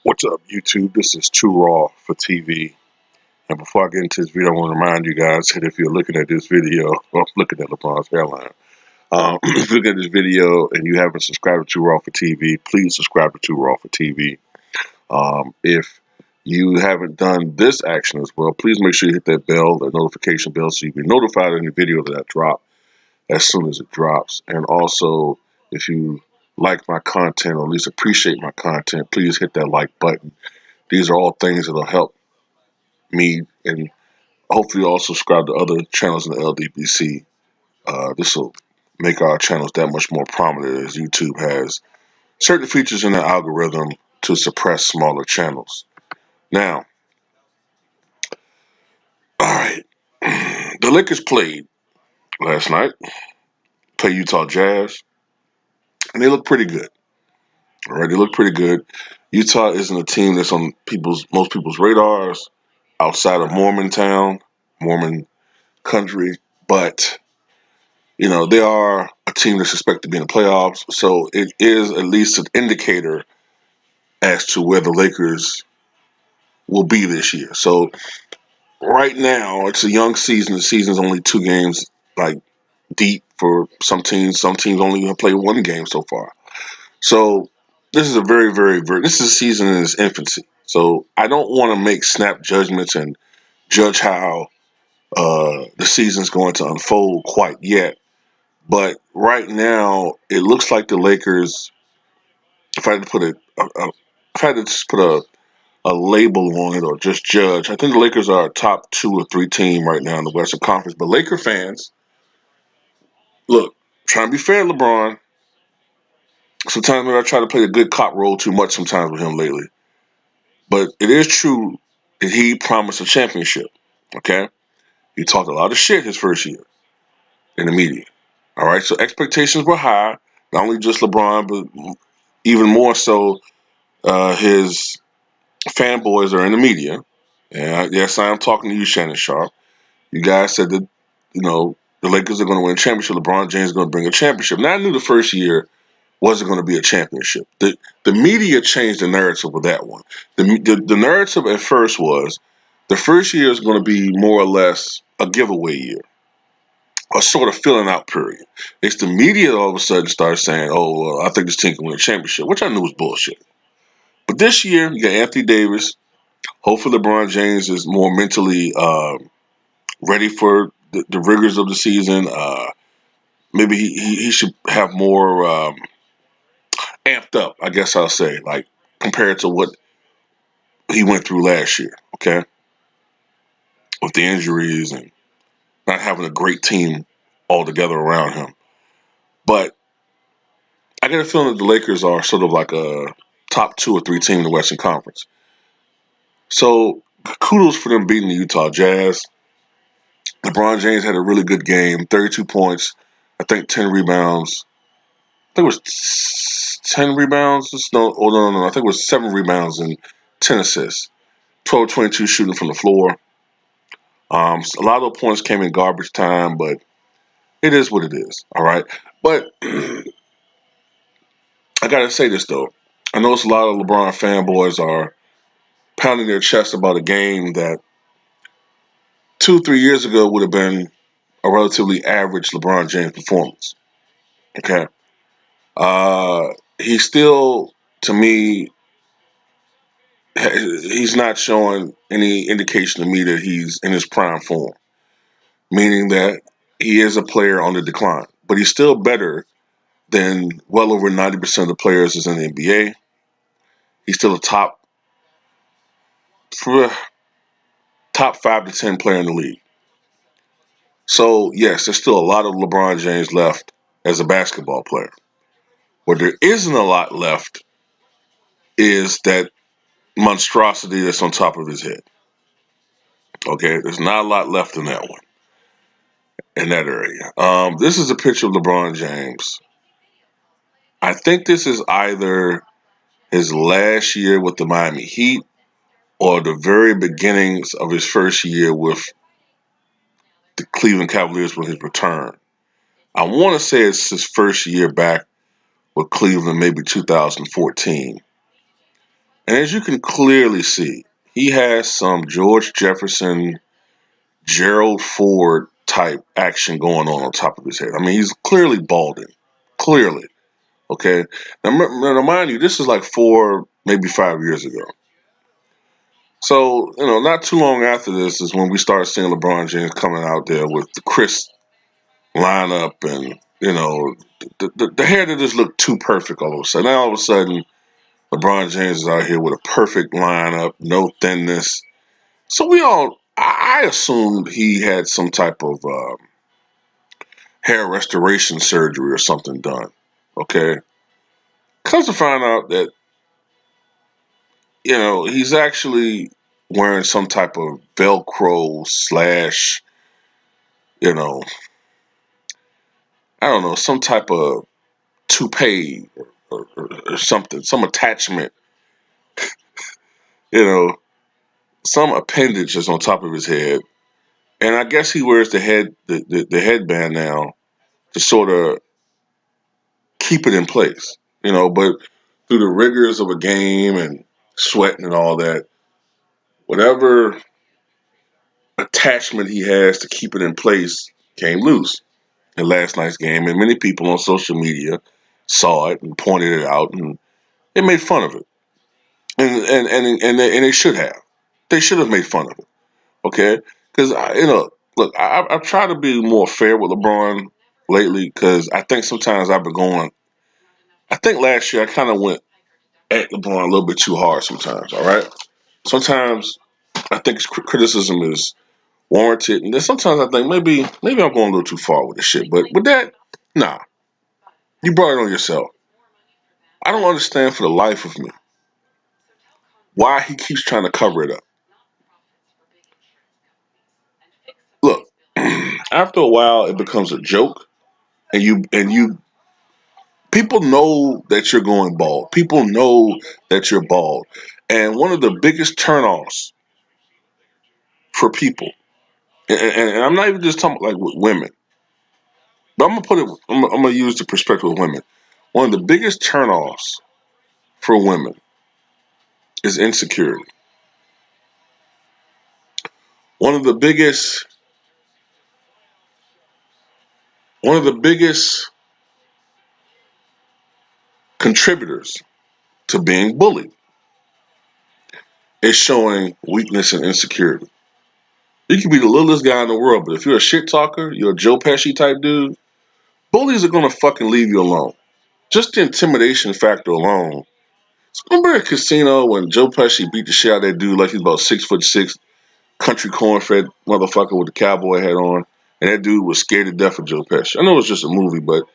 What's up, YouTube? This is Too Raw for TV. And before I get into this video, I want to remind you guys that if you're looking at this video, well, looking at Lebron's hairline, if you look at this video and you haven't subscribed to Too Raw for TV, please subscribe to Too Raw for TV. If you haven't done this action as well, please make sure you hit that bell, that notification bell, so you can be notified of any video that I drop as soon as it drops. And also, if you like my content or at least appreciate my content, please hit that like button. These are all things that will help me, and hopefully also subscribe to other channels in the LDBC. This will make our channels that much more prominent, as YouTube has certain features in the algorithm to suppress smaller channels. Now, all right, the Lakers played last night, play Utah Jazz, and they look pretty good. All right, they look pretty good. Utah isn't a team that's on most people's radars outside of Mormontown, Mormon country, but they are a team that's expected to be in the playoffs, so it is at least an indicator as to where the Lakers will be this year. So right now, it's a young season. The season's only 2 games, deep for some teams. Some teams only have played 1 game so far. So this is a very, very, very. This is a season in its infancy. So I don't want to make snap judgments and judge how the season's going to unfold quite yet. But right now, it looks like the Lakers. If I had to put if I had to just put a label on it or just judge, I think the Lakers are a top 2 or 3 team right now in the Western Conference. But Laker fans, look, trying to be fair, LeBron. Sometimes maybe I try to play the good cop role too much sometimes with him lately. But it is true that he promised a championship. Okay, he talked a lot of shit his first year in the media. All right, so expectations were high. Not only just LeBron, but even more so his fanboys are in the media. And yes, I am talking to you, Shannon Sharp. You guys said that, the Lakers are going to win a championship. LeBron James is going to bring a championship. Now, I knew the first year wasn't going to be a championship. The media changed the narrative with that one. The narrative at first was the first year is going to be more or less a giveaway year, a sort of filling out period. It's the media that all of a sudden started saying, oh, well, I think this team can win a championship, which I knew was bullshit. But this year, you got Anthony Davis. Hopefully, LeBron James is more mentally ready for the rigors of the season. Maybe he should have more amped up, I guess I'll say, like compared to what he went through last year, okay? With the injuries and not having a great team altogether around him. But I get a feeling that the Lakers are sort of like a top 2 or 3 team in the Western Conference. So kudos for them beating the Utah Jazz. LeBron James had a really good game, 32 points, I think 10 rebounds. I think it was 10 rebounds. No. I think it was 7 rebounds and 10 assists. 12-22 shooting from the floor. A lot of those points came in garbage time, but it is what it is. All right. But I got to say this, though. I know it's a lot of LeBron fanboys are pounding their chest about a game that 2-3 years ago would have been a relatively average LeBron James performance. Okay. He still, to me, he's not showing any indication to me that he's in his prime form, meaning that he is a player on the decline. But he's still better than well over 90% of the players is in the NBA. He's still a top 5 to 10 player in the league. So, yes, there's still a lot of LeBron James left as a basketball player. What there isn't a lot left is that monstrosity that's on top of his head. Okay, there's not a lot left in that one, in that area. This is a picture of LeBron James. I think this is either his last year with the Miami Heat or the very beginnings of his first year with the Cleveland Cavaliers with his return. I want to say it's his first year back with Cleveland, maybe 2014. And as you can clearly see, he has some George Jefferson, Gerald Ford type action going on top of his head. I mean, he's clearly balding. Clearly. Okay. Now, mind you, this is like 4, maybe 5 years ago. So, not too long after this is when we start seeing LeBron James coming out there with the crisp lineup and, the hair that just looked too perfect all of a sudden. Now, all of a sudden, LeBron James is out here with a perfect lineup, no thinness. So I assumed he had some type of hair restoration surgery or something done. Okay. Comes to find out that, he's actually wearing some type of Velcro slash, you know, I don't know, some type of toupee or something, some attachment, you know, some appendage that's on top of his head. And I guess he wears the headband now to sort of keep it in place, but through the rigors of a game and sweating and all that, whatever attachment he has to keep it in place came loose in last night's game. And many people on social media saw it and pointed it out and they made fun of it. And they should have. They should have made fun of it. Okay? Because, look, I've tried to be more fair with LeBron lately because I think sometimes I've been going, I think last year I kind of went at LeBron a little bit too hard sometimes, all right? Sometimes I think his criticism is warranted, and then sometimes I think maybe I'm going a little too far with this shit. But with that, nah, you brought it on yourself. I don't understand for the life of me why he keeps trying to cover it up. Look, after a while, it becomes a joke, and you people know that you're going bald. People know that you're bald, and one of the biggest turnoffs for people, and I'm not even just talking like with women, but I'm gonna put it. I'm gonna use the perspective of women. One of the biggest turnoffs for women is insecurity. One of the biggest one of the biggest contributors to being bullied is showing weakness and insecurity. You can be the littlest guy in the world, but if you're a shit talker, you're a Joe Pesci type dude, bullies are gonna fucking leave you alone. Just the intimidation factor alone. Remember at Casino when Joe Pesci beat the shit out of that dude like he's about 6'6", country corn-fed motherfucker with the cowboy hat on, and that dude was scared to death of Joe Pesci. I know it's just a movie, but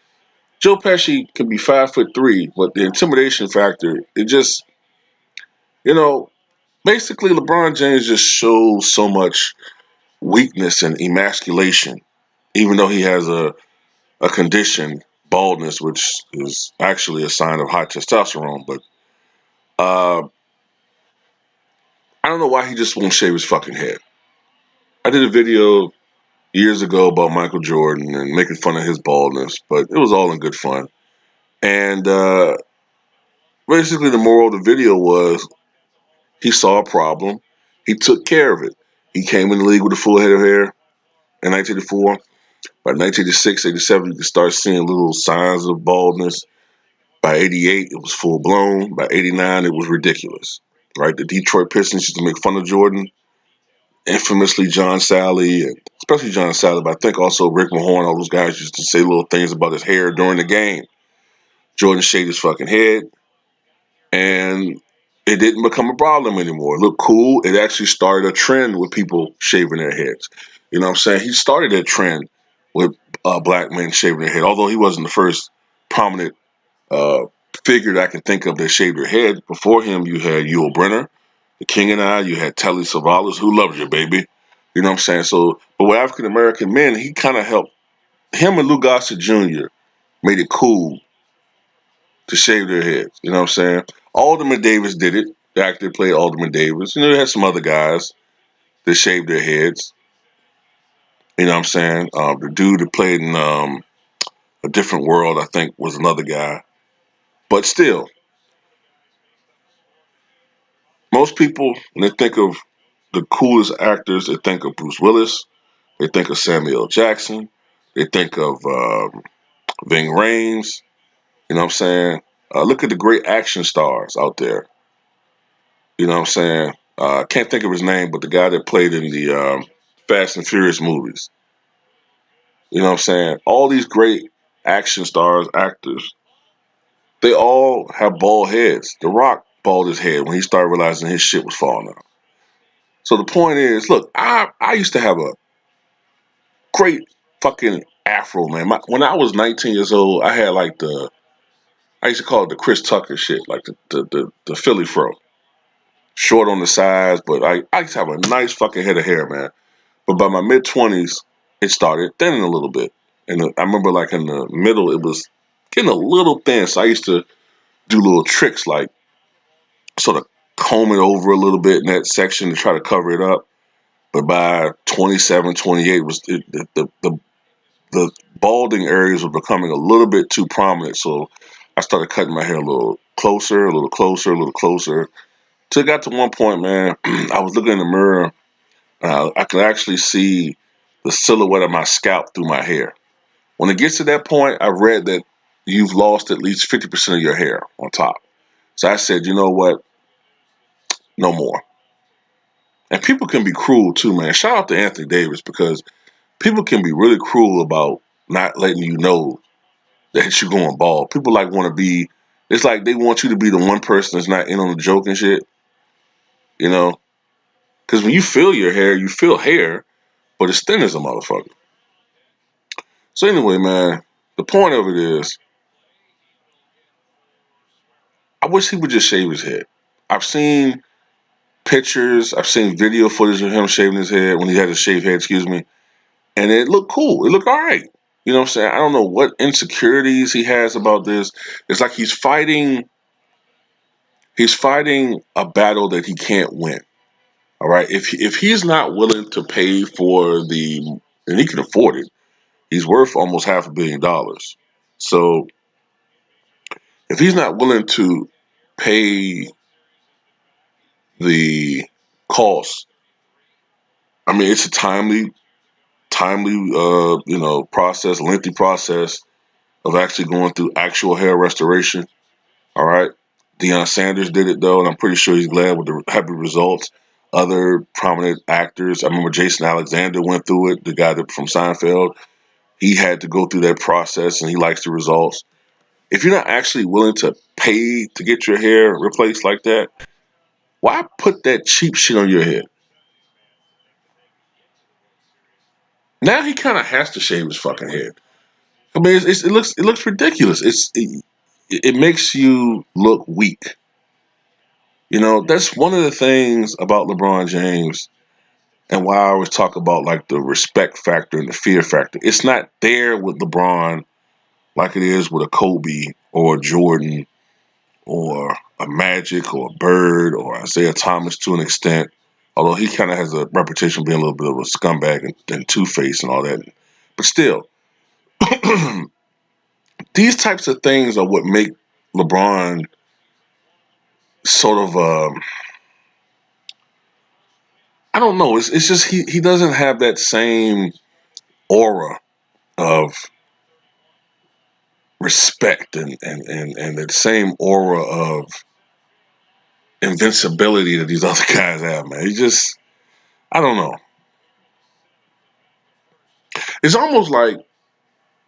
Joe Pesci can be 5'3", but the intimidation factor, it just, you know, basically LeBron James just shows so much weakness and emasculation, even though he has a condition, baldness, which is actually a sign of high testosterone. But I don't know why he just won't shave his fucking head. I did a video years ago about Michael Jordan and making fun of his baldness, but it was all in good fun. And basically, the moral of the video was he saw a problem, he took care of it. He came in the league with a full head of hair in 1984. By 1986, 87, you could start seeing little signs of baldness. By 88, it was full blown. By 89, it was ridiculous. Right? The Detroit Pistons used to make fun of Jordan, infamously John Sally, and especially John Sally, but I think also Rick Mahorn, all those guys used to say little things about his hair during the game. Jordan shaved his fucking head, and it didn't become a problem anymore. It looked cool. It actually started a trend with people shaving their heads. You know what I'm saying? He started that trend with black men shaving their head, although he wasn't the first prominent uh, figure that I can think of that shaved their head. Before him, you had Yul Brynner, the King and I. You had Telly Savalas, who loves you, baby. You know what I'm saying? So, but with African American men, he kind of helped. Him and Lou Gossett Jr. made it cool to shave their heads. You know what I'm saying? Alderman Davis did it. The actor played Alderman Davis. They had some other guys that shaved their heads. You know what I'm saying? The dude that played in A Different World, I think, was another guy. But still, Most people, when they think of the coolest actors, they think of Bruce Willis, they think of Samuel L. Jackson, they think of Ving Rhames. You know what I'm saying? Look at the great action stars out there. You know what I'm saying? Can't think of his name, but the guy that played in the Fast and Furious movies. You know what I'm saying? All these great action stars, actors, they all have bald heads. The Rock bald his head when he started realizing his shit was falling out. So the point is, look, I used to have a great fucking afro, man. When I was 19 years old, I had like I used to call it the Chris Tucker shit, like the Philly fro. Short on the sides, but I used to have a nice fucking head of hair, man. But by my mid 20s, it started thinning a little bit. And I remember like in the middle, it was getting a little thin. So I used to do little tricks like sort of comb it over a little bit in that section to try to cover it up. But by 27, 28, the balding areas were becoming a little bit too prominent. So I started cutting my hair a little closer, a little closer, a little closer. Till it got to one point, man, I was looking in the mirror. I could actually see the silhouette of my scalp through my hair. When it gets to that point, I read that you've lost at least 50% of your hair on top. So I said, you know what? No more. And people can be cruel too, man. Shout out to Anthony Davis because people can be really cruel about not letting you know that you're going bald. People like want to be. It's like they want you to be the one person that's not in on the joke and shit. You know, because when you feel your hair, you feel hair, but it's thin as a motherfucker. So anyway, man, the point of it is, I wish he would just shave his head. I've seen pictures, I've seen video footage of him shaving his head when he had a shaved head, excuse me, and it looked cool. It looked all right. You know what I'm saying? I don't know what insecurities he has about this. It's like he's fighting a battle that he can't win. All right. If he's not willing to pay for and he can afford it, he's worth almost $500 million. So if he's not willing to pay the cost, I mean, it's a timely, process, lengthy process of actually going through actual hair restoration. All right. Deion Sanders did it though, and I'm pretty sure he's glad with the happy results. Other prominent actors, I remember Jason Alexander went through it, the guy from Seinfeld. He had to go through that process and he likes the results. If you're not actually willing to pay to get your hair replaced like that, why put that cheap shit on your head? Now he kind of has to shave his fucking head. I mean, it looks ridiculous. It makes you look weak. You know, that's one of the things about LeBron James and why I always talk about like the respect factor and the fear factor. It's not there with LeBron like it is with a Kobe or a Jordan or a Magic or a Bird or Isaiah Thomas to an extent. Although he kind of has a reputation of being a little bit of a scumbag and two face and all that. But still, these types of things are what make LeBron sort of, I don't know. It's just he doesn't have that same aura of respect and that same aura of invincibility that these other guys have, man. He just, I don't know. It's almost like,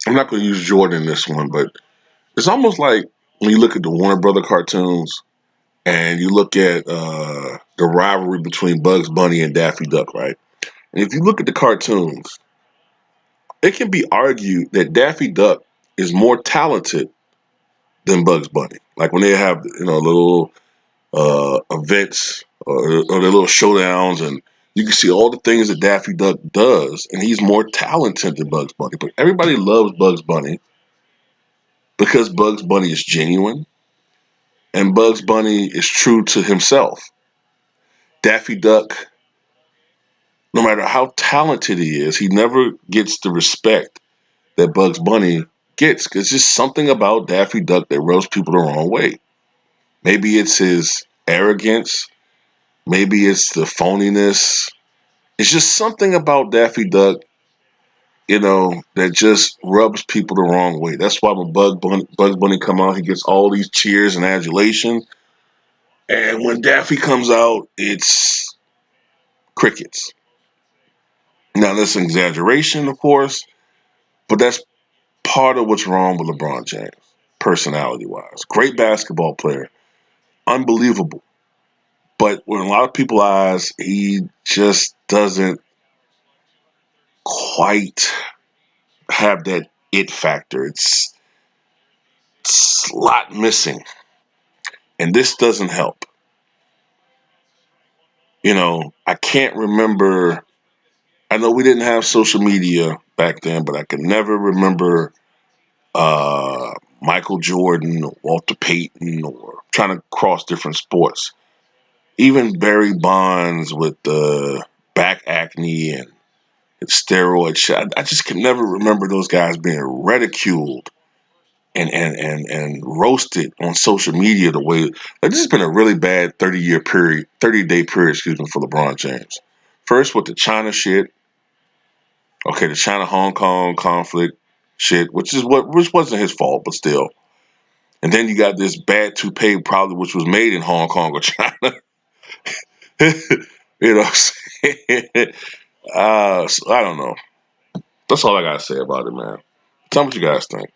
I'm not going to use Jordan in this one, but it's almost like when you look at the Warner Brother cartoons and you look at the rivalry between Bugs Bunny and Daffy Duck, right? And if you look at the cartoons, it can be argued that Daffy Duck is more talented than Bugs Bunny. Like when they have, little events or their little showdowns, and you can see all the things that Daffy Duck does, and he's more talented than Bugs Bunny. But everybody loves Bugs Bunny because Bugs Bunny is genuine and Bugs Bunny is true to himself. Daffy Duck, no matter how talented he is, he never gets the respect that Bugs Bunny gets because there's just something about Daffy Duck that rubs people the wrong way. Maybe it's his arrogance. Maybe it's the phoniness. It's just something about Daffy Duck, that just rubs people the wrong way. That's why when Bugs Bunny come out, he gets all these cheers and adulation. And when Daffy comes out, it's crickets. Now, that's an exaggeration, of course, but that's part of what's wrong with LeBron James, personality wise. Great basketball player, unbelievable. But in a lot of people's eyes, he just doesn't quite have that it factor. It's a lot missing. And this doesn't help. I can't remember. I know we didn't have social media back then, but I can never remember Michael Jordan or Walter Payton or trying to cross different sports. Even Barry Bonds with back acne and steroid shot. I just can never remember those guys being ridiculed and roasted on social media the way. This has been a really bad 30-day period, excuse me, for LeBron James. First with the China shit, okay, the China Hong Kong conflict shit, which wasn't his fault, but still. And then you got this bad toupee, probably which was made in Hong Kong or China. you know, what I'm saying? So I don't know. That's all I gotta say about it, man. Tell me what you guys think.